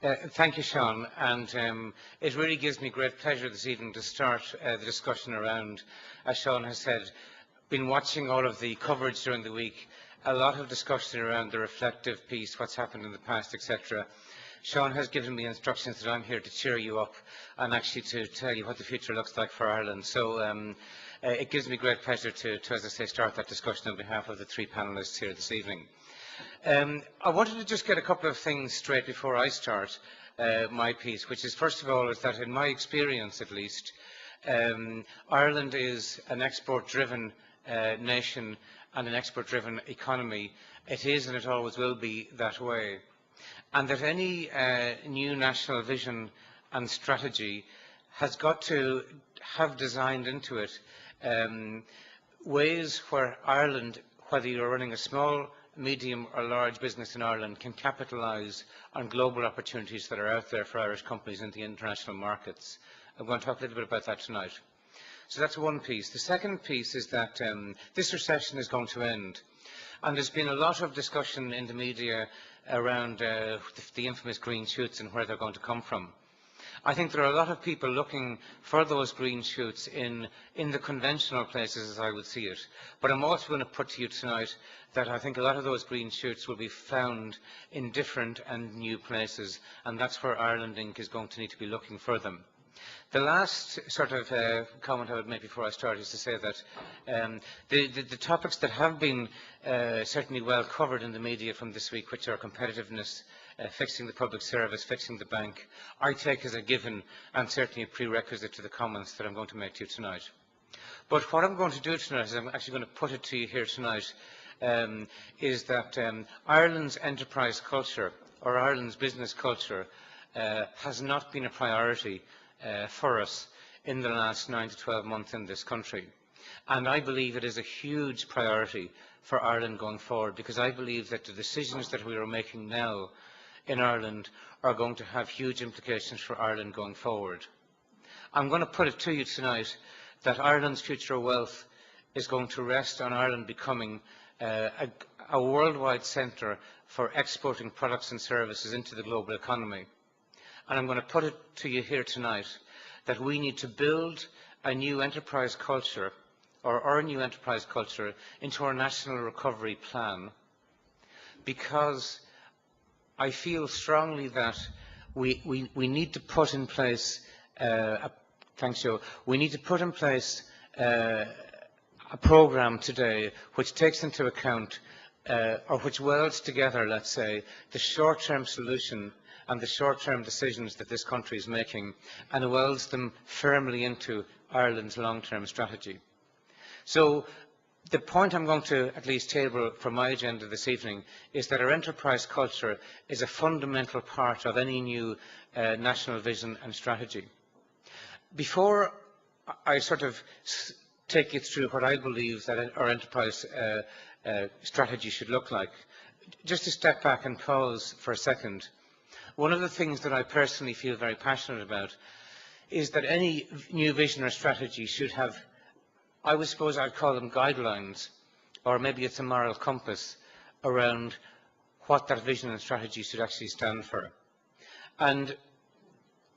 Thank you, Sean. And it really gives me great pleasure this evening to start the discussion around, as Sean has said, been watching all of the coverage during the week, a lot of discussion around the reflective piece, what's happened in the past, etc. Sean has given me instructions that I'm here to cheer you up and actually to tell you what the future looks like for Ireland. So it gives me great pleasure to, as I say, start that discussion on behalf of the three panellists here this evening. I wanted to just get a couple of things straight before I start my piece, which is, first of all, is that in my experience at least, Ireland is an export-driven nation and an export-driven economy. It is and it always will be that way. And that any new national vision and strategy has got to have designed into it ways where Ireland, whether you're running a small, medium or large business in Ireland, can capitalise on global opportunities that are out there for Irish companies in the international markets. I'm going to talk a little bit about that tonight. So that's one piece. The second piece is that this recession is going to end. And there's been a lot of discussion in the media around the infamous green shoots and where they're going to come from. I think there are a lot of people looking for those green shoots in the conventional places, as I would see it. But I'm also going to put to you tonight that I think a lot of those green shoots will be found in different and new places, and that's where Ireland Inc. is going to need to be looking for them. The last sort of comment I would make before I start is to say that the topics that have been certainly well covered in the media from this week, which are competitiveness, fixing the public service, fixing the bank, I take as a given and certainly a prerequisite to the comments that I'm going to make to you tonight. But what I'm going to do tonight is I'm actually going to put it to you here tonight is that Ireland's enterprise culture or Ireland's business culture has not been a priority for us in the last 9 to 12 months in this country. And I believe it is a huge priority for Ireland going forward, because I believe that the decisions that we are making now in Ireland are going to have huge implications for Ireland going forward. I'm going to put it to you tonight that Ireland's future wealth is going to rest on Ireland becoming a worldwide centre for exporting products and services into the global economy. And I'm going to put it to you here tonight that we need to build a new enterprise culture, or our new enterprise culture, into our national recovery plan, because I feel strongly that we need to put in place thanks, Joe. We need to put in place a programme today which takes into account or which welds together, let's say, the short-term solution and the short-term decisions that this country is making, and welds them firmly into Ireland's long-term strategy. So the point I'm going to at least table for my agenda this evening is that our enterprise culture is a fundamental part of any new national vision and strategy. Before I sort of take you through what I believe that our enterprise strategy should look like, just to step back and pause for a second. One of the things that I personally feel very passionate about is that any new vision or strategy should have, I suppose I'd call them guidelines, or maybe it's a moral compass around what that vision and strategy should actually stand for. And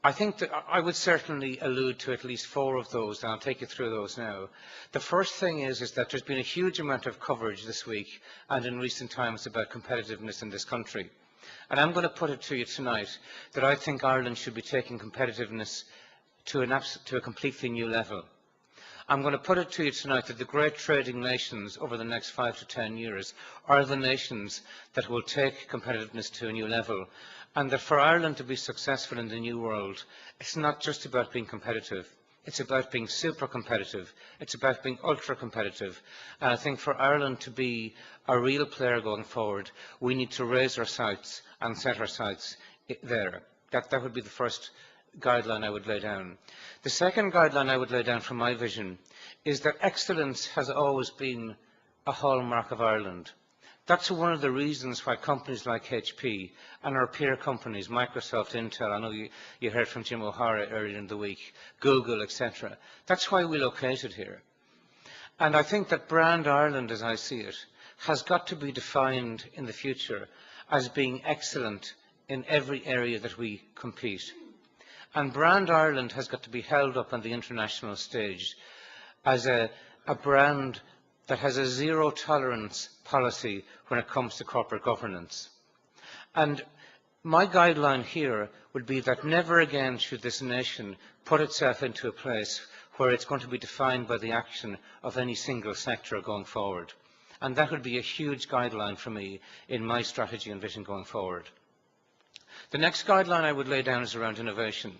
I think that I would certainly allude to at least 4 of those, and I'll take you through those now. The first thing is that there's been a huge amount of coverage this week and in recent times about competitiveness in this country. And I'm going to put it to you tonight that I think Ireland should be taking competitiveness to a completely new level. I'm going to put it to you tonight that the great trading nations over the next 5 to 10 years are the nations that will take competitiveness to a new level. And that for Ireland to be successful in the new world, it's not just about being competitive. It's about being super competitive. It's about being ultra competitive. And I think for Ireland to be a real player going forward, we need to raise our sights and set our sights there. That would be the first guideline I would lay down. The second guideline I would lay down from my vision is that excellence has always been a hallmark of Ireland. That's one of the reasons why companies like HP and our peer companies, Microsoft, Intel, I know you heard from Jim O'Hara earlier in the week, Google, etc. That's why we located here. And I think that brand Ireland, as I see it, has got to be defined in the future as being excellent in every area that we compete. And brand Ireland has got to be held up on the international stage as a brand that has a zero tolerance policy when it comes to corporate governance. And my guideline here would be that never again should this nation put itself into a place where it's going to be defined by the action of any single sector going forward. And that would be a huge guideline for me in my strategy and vision going forward. The next guideline I would lay down is around innovation.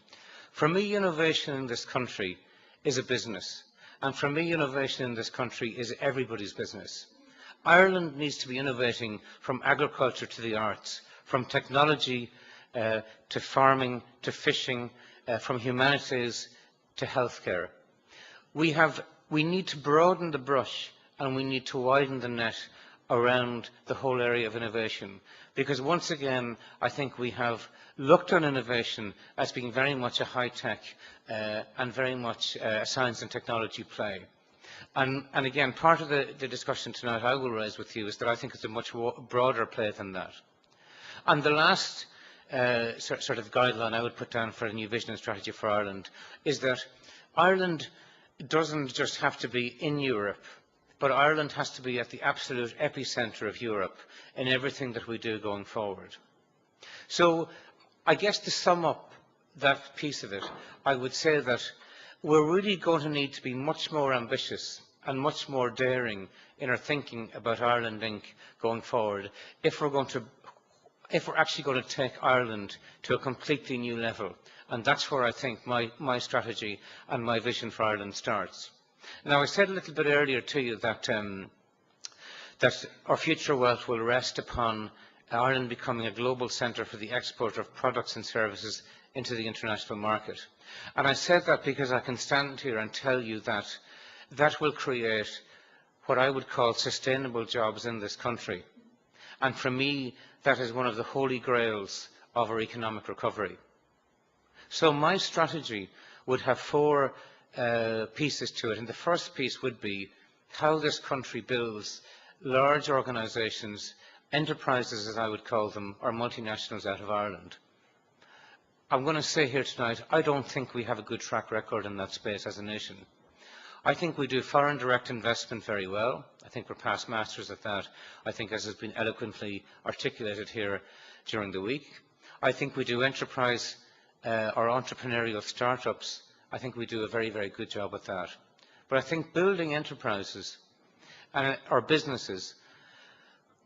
For me, innovation in this country is a business. And for me, innovation in this country is everybody's business. Ireland needs to be innovating from agriculture to the arts, from technology to farming to fishing, from humanities to healthcare. We need to broaden the brush and we need to widen the net around the whole area of innovation, because once again I think we have looked on innovation as being very much a high-tech and very much a science and technology play. And again, part of the discussion tonight I will raise with you is that I think it's a much broader play than that. And the last sort of guideline I would put down for a new vision and strategy for Ireland is that Ireland doesn't just have to be in Europe, but Ireland has to be at the absolute epicentre of Europe in everything that we do going forward. So I guess to sum up that piece of it, I would say that we're really going to need to be much more ambitious and much more daring in our thinking about Ireland Inc. going forward if we're actually going to take Ireland to a completely new level. And that's where I think my strategy and my vision for Ireland starts. Now, I said a little bit earlier to you that, that our future wealth will rest upon Ireland becoming a global centre for the export of products and services into the international market. And I said that because I can stand here and tell you that that will create what I would call sustainable jobs in this country. And for me, that is one of the holy grails of our economic recovery. So my strategy would have four pieces to it. And the first piece would be how this country builds large organisations, enterprises as I would call them, or multinationals out of Ireland. I'm going to say here tonight, I don't think we have a good track record in that space as a nation. I think we do foreign direct investment very well. I think we're past masters at that. I think, as has been eloquently articulated here during the week. I think we do enterprise or entrepreneurial startups. I think we do a very, very good job at that. But I think building enterprises or businesses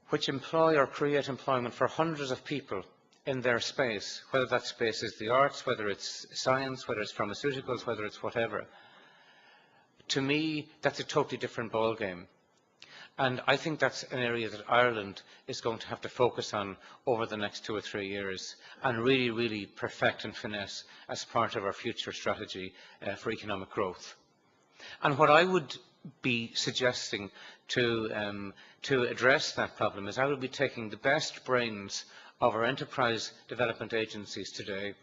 which employ or create employment for hundreds of people in their space, whether that space is the arts, whether it's science, whether it's pharmaceuticals, whether it's whatever, to me, that's a totally different ballgame. And I think that's an area that Ireland is going to have to focus on over the next 2 or 3 years and really, really perfect and finesse as part of our future strategy for economic growth. And what I would be suggesting to address that problem is I would be taking the best brains of our enterprise development agencies today.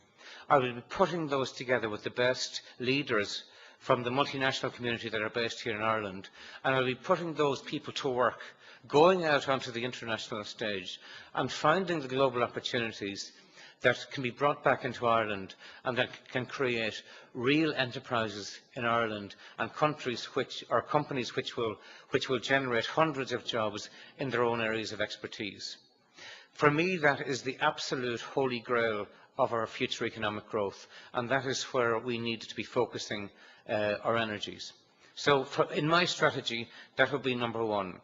I would be putting those together with the best leaders from the multinational community that are based here in Ireland, and I'll be putting those people to work, going out onto the international stage and finding the global opportunities that can be brought back into Ireland and that can create real enterprises in Ireland and companies which will generate hundreds of jobs in their own areas of expertise. For me, that is the absolute holy grail of our future economic growth, and that is where we need to be focusing our energies. So in my strategy, that would be number one.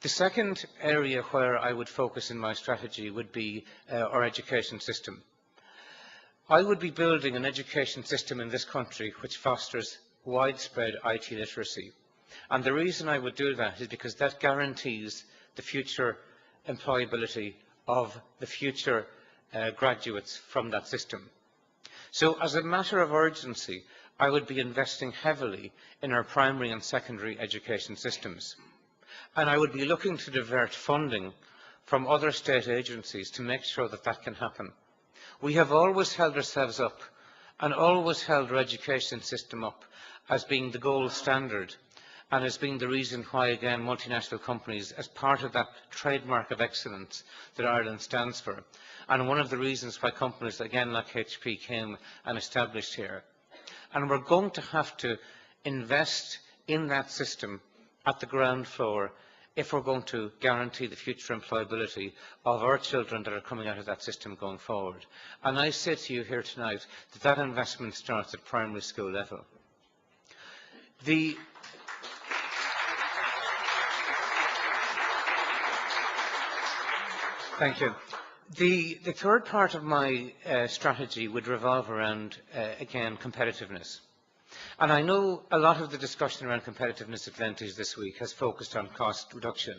The second area where I would focus in my strategy would be our education system. I would be building an education system in this country which fosters widespread IT literacy. And the reason I would do that is because that guarantees the future employability of the future graduates from that system. So as a matter of urgency, I would be investing heavily in our primary and secondary education systems. And I would be looking to divert funding from other state agencies to make sure that that can happen. We have always held ourselves up and always held our education system up as being the gold standard. and has been the reason why, again, multinational companies, as part of that trademark of excellence that Ireland stands for, and one of the reasons why companies, again, like HP came and established here. And we're going to have to invest in that system at the ground floor if we're going to guarantee the future employability of our children that are coming out of that system going forward. And I say to you here tonight that that investment starts at primary school level. Thank you. The third part of my strategy would revolve around, again, competitiveness. And I know a lot of the discussion around competitiveness at Lenties this week has focused on cost reduction.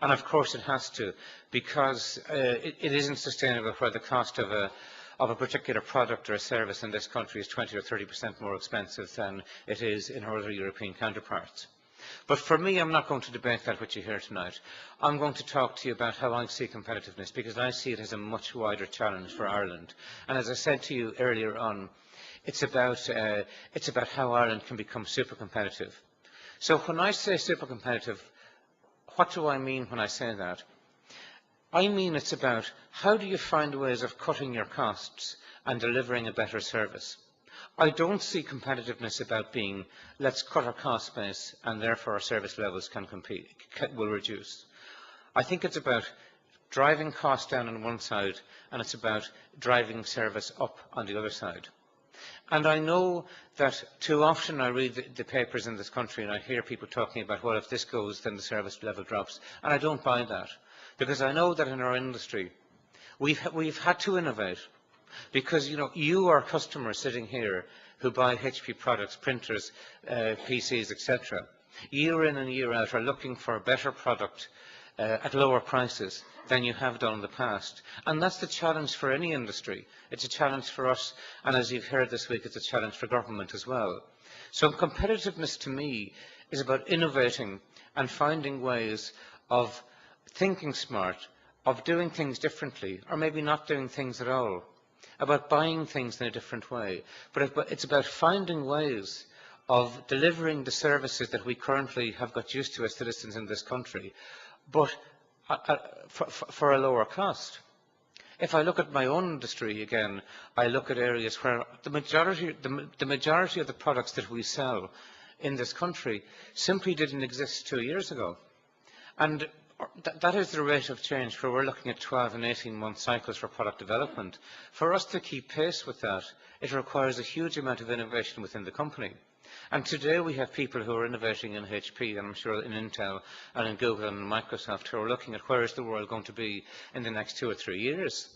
And of course it has to, because it isn't sustainable where the cost of a particular product or a service in this country is 20 or 30% more expensive than it is in our other European counterparts. But for me, I'm not going to debate that with you here tonight. I'm going to talk to you about how I see competitiveness, because I see it as a much wider challenge for Ireland. And as I said to you earlier on, it's about how Ireland can become super competitive. So when I say super competitive, what do I mean when I say that? I mean it's about how do you find ways of cutting your costs and delivering a better service. I don't see competitiveness about being, let's cut our cost base and therefore our service levels will reduce. I think it's about driving costs down on one side, and it's about driving service up on the other side. And I know that too often I read the papers in this country and I hear people talking about, well, if this goes, then the service level drops. And I don't buy that, because I know that in our industry we've had to innovate. Because, you are customers sitting here who buy HP products, printers, PCs, etc. Year in and year out are looking for a better product at lower prices than you have done in the past. And that's the challenge for any industry. It's a challenge for us, and as you've heard this week, it's a challenge for government as well. So competitiveness to me is about innovating and finding ways of thinking smart, of doing things differently, or maybe not doing things at all, about buying things in a different way. But it's about finding ways of delivering the services that we currently have got used to as citizens in this country, but for a lower cost. If I look at my own industry again, I look at areas where the majority of the products that we sell in this country simply didn't exist 2 years ago. And that is the rate of change, where we're looking at 12 and 18-month cycles for product development. For us to keep pace with that, it requires a huge amount of innovation within the company. And today we have people who are innovating in HP, and I'm sure in Intel and in Google and in Microsoft, who are looking at where is the world going to be in the next 2 or 3 years.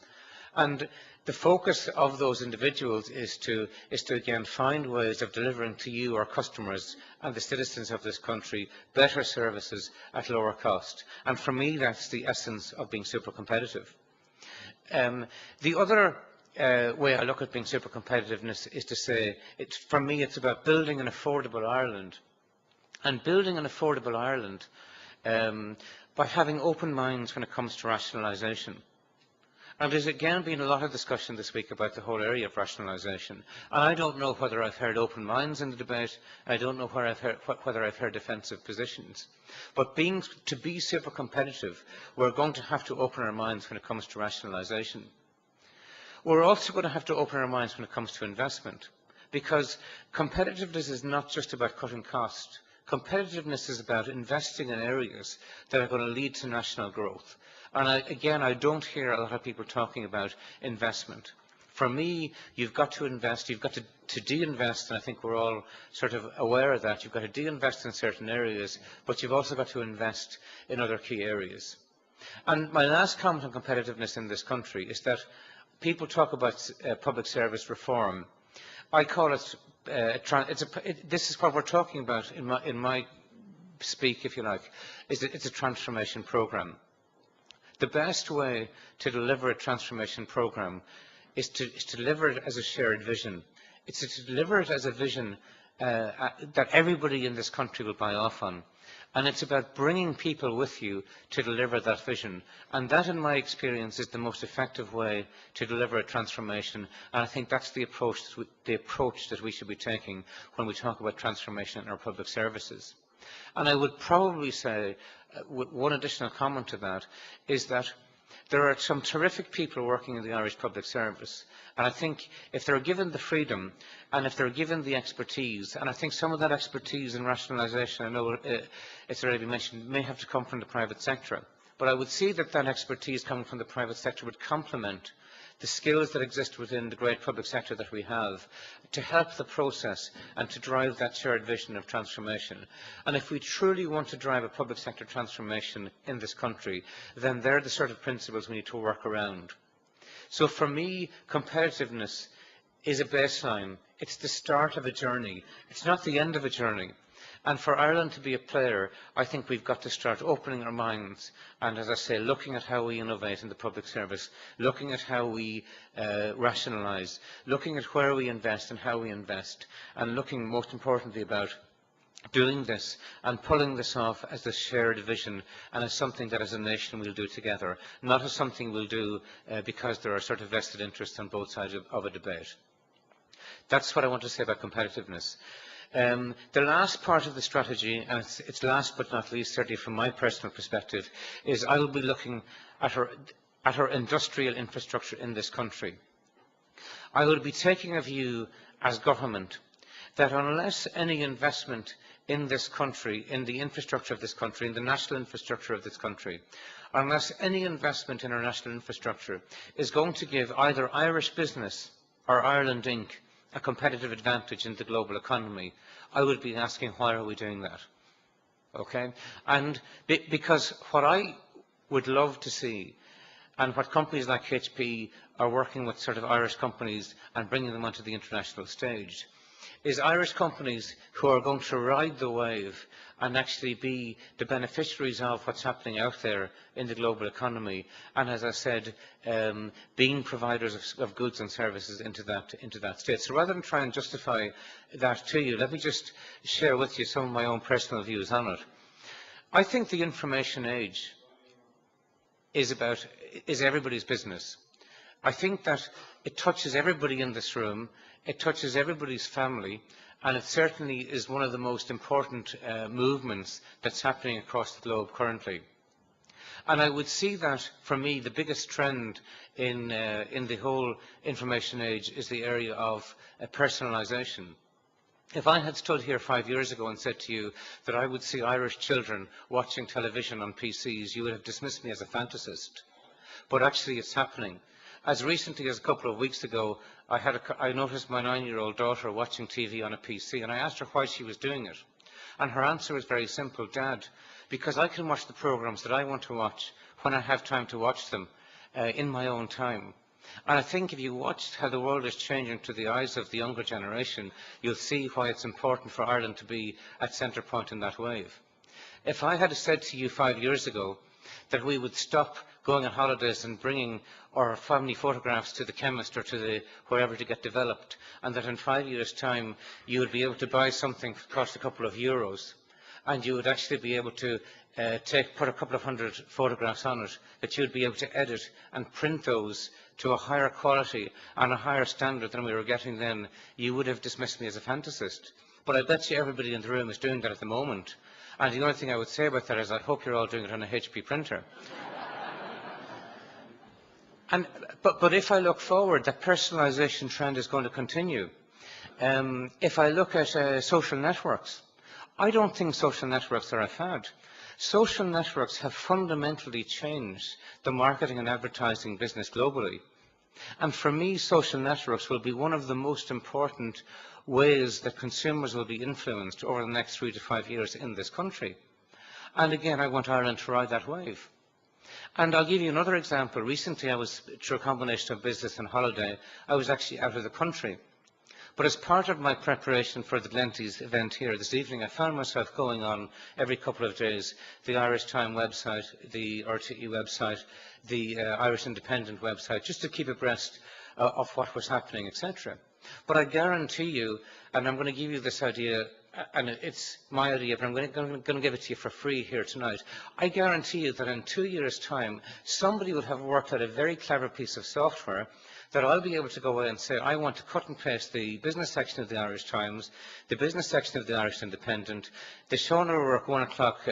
And the focus of those individuals is to again find ways of delivering to you, our customers, and the citizens of this country, better services at lower cost. And for me, that's the essence of being super competitive. The other way I look at being super competitiveness is to say, for me, it's about building an affordable Ireland. And building an affordable Ireland by having open minds when it comes to rationalisation. And there's again been a lot of discussion this week about the whole area of rationalisation. And I don't know whether I've heard open minds in the debate. I don't know whether I've heard defensive positions. But to be super competitive, we're going to have to open our minds when it comes to rationalisation. We're also going to have to open our minds when it comes to investment, because competitiveness is not just about cutting costs. Competitiveness is about investing in areas that are going to lead to national growth. And again, I don't hear a lot of people talking about investment. For me, you've got to invest, you've got to de-invest, and I think we're all sort of aware of that. You've got to de-invest in certain areas, but you've also got to invest in other key areas. And my last comment on competitiveness in this country is that people talk about public service reform. I call it, this is what we're talking about in my speak, if you like, it's a transformation programme. The best way to deliver a transformation programme is to deliver it as a shared vision. It's to deliver it as a vision that everybody in this country will buy off on. And it's about bringing people with you to deliver that vision. And that, in my experience, is the most effective way to deliver a transformation. And I think that's the approach that we should be taking when we talk about transformation in our public services. And I would probably say, with one additional comment to that, is that there are some terrific people working in the Irish Public Service, and I think if they're given the freedom and if they're given the expertise, and I think some of that expertise and rationalisation, I know it's already been mentioned, may have to come from the private sector, but I would see that that expertise coming from the private sector would complement the skills that exist within the great public sector that we have to help the process and to drive that shared vision of transformation. And if we truly want to drive a public sector transformation in this country, then they're the sort of principles we need to work around. So for me, competitiveness is a baseline. It's the start of a journey. It's not the end of a journey. And for Ireland to be a player, I think we've got to start opening our minds and, as I say, looking at how we innovate in the public service, looking at how we rationalise, looking at where we invest and how we invest, and looking most importantly about doing this and pulling this off as a shared vision and as something that as a nation we'll do together, not as something we'll do because there are sort of vested interests on both sides of a debate. That's what I want to say about competitiveness. The last part of the strategy, and it's last but not least, certainly from my personal perspective, is I will be looking at our industrial infrastructure in this country. I will be taking a view as government that unless any investment in this country, in the infrastructure of this country, in the national infrastructure of this country, unless any investment in our national infrastructure is going to give either Irish business or Ireland Inc. a competitive advantage in the global economy, I would be asking, why are we doing that? Okay? And because what I would love to see, and what companies like HP are working with sort of Irish companies and bringing them onto the international stage, is Irish companies who are going to ride the wave and actually be the beneficiaries of what's happening out there in the global economy, and as I said, being providers of goods and services into that state. So rather than try and justify that to you, let me just share with you some of my own personal views on it. I think the information age is everybody's business. I think that it touches everybody in this room, it touches everybody's family, and it certainly is one of the most important movements that's happening across the globe currently. And I would see that, for me, the biggest trend in the whole information age is the area of personalisation. If I had stood here 5 years ago and said to you that I would see Irish children watching television on PCs, you would have dismissed me as a fantasist. But actually it's happening. As recently as a couple of weeks ago, I noticed my 9-year-old daughter watching TV on a PC, and I asked her why she was doing it. And her answer was very simple: Dad, because I can watch the programs that I want to watch when I have time to watch them in my own time. And I think if you watch how the world is changing to the eyes of the younger generation, you'll see why it's important for Ireland to be at centre point in that wave. If I had said to you 5 years ago that we would stop going on holidays and bringing our family photographs to the chemist or to wherever to get developed, and that in 5 years' time you would be able to buy something that cost a couple of euros, and you would actually be able to put a couple of hundred photographs on it, that you would be able to edit and print those to a higher quality and a higher standard than we were getting then, you would have dismissed me as a fantasist. But I bet you everybody in the room is doing that at the moment. And the only thing I would say about that is I hope you're all doing it on a HP printer. But if I look forward, that personalisation trend is going to continue. If I look at social networks, I don't think social networks are a fad. Social networks have fundamentally changed the marketing and advertising business globally. And for me, social networks will be one of the most important ways that consumers will be influenced over the next 3 to 5 years in this country. And again, I want Ireland to ride that wave. And I'll give you another example. Recently, I was, through a combination of business and holiday, I was actually out of the country. But as part of my preparation for the Glenties event here this evening, I found myself going on every couple of days the Irish Time website, the RTE website, the Irish Independent website, just to keep abreast of what was happening, etc. But I guarantee you, and I'm going to give you this idea, and it's my idea, but I'm going to give it to you for free here tonight. I guarantee you that in 2 years' time, somebody will have worked out a very clever piece of software that I'll be able to go away and say, I want to cut and paste the business section of the Irish Times, the business section of the Irish Independent, the Sean O'Rourke 1 o'clock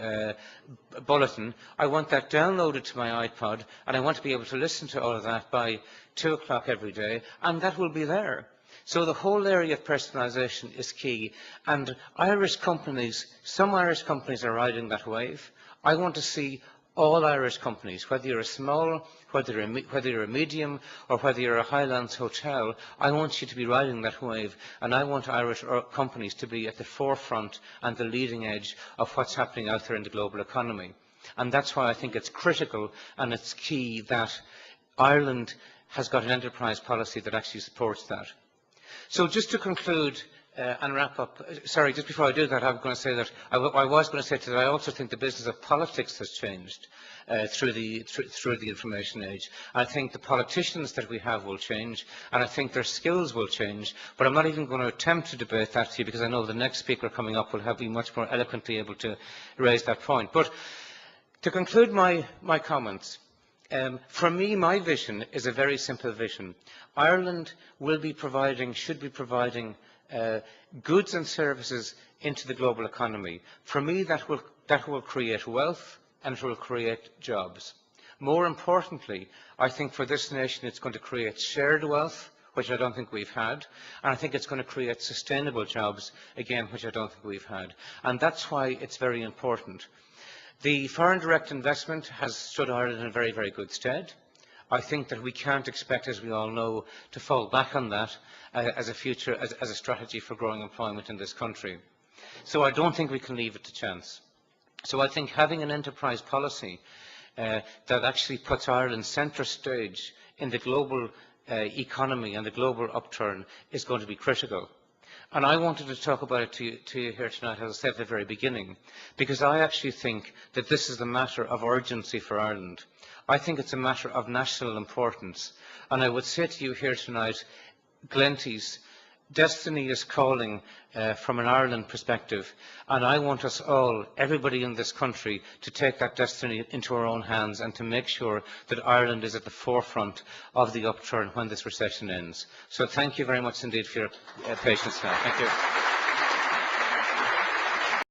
bulletin. I want that downloaded to my iPod, and I want to be able to listen to all of that by 2 o'clock every day, and that will be there. So the whole area of personalisation is key, and Irish companies, some Irish companies are riding that wave. I want to see all Irish companies, whether you're a small, whether you're a medium, or whether you're a Highlands hotel, I want you to be riding that wave, and I want Irish companies to be at the forefront and the leading edge of what's happening out there in the global economy. And that's why I think it's critical and it's key that Ireland has got an enterprise policy that actually supports that. So just to conclude and wrap up, sorry, just before I do that, I'm going to say that I was going to say that I also think the business of politics has changed through the information age. I think the politicians that we have will change, and I think their skills will change, but I'm not even going to attempt to debate that to you because I know the next speaker coming up will be much more eloquently able to raise that point. But to conclude my comments, for me, my vision is a very simple vision. Ireland will be providing, should be providing goods and services into the global economy. For me, that will create wealth and it will create jobs. More importantly, I think for this nation it's going to create shared wealth, which I don't think we've had, and I think it's going to create sustainable jobs, again, which I don't think we've had. And that's why it's very important. The foreign direct investment has stood Ireland in very, very good stead. I think that we can't expect, as we all know, to fall back on that as a strategy for growing employment in this country. So I don't think we can leave it to chance. So I think having an enterprise policy that actually puts Ireland centre stage in the global economy and the global upturn is going to be critical. And I wanted to talk about it to you here tonight, as I said at the very beginning, because I actually think that this is a matter of urgency for Ireland. I think it's a matter of national importance. And I would say to you here tonight, Glenties, destiny is calling from an Ireland perspective, and I want us all, everybody in this country, to take that destiny into our own hands and to make sure that Ireland is at the forefront of the upturn when this recession ends. So thank you very much indeed for your patience now. Thank you.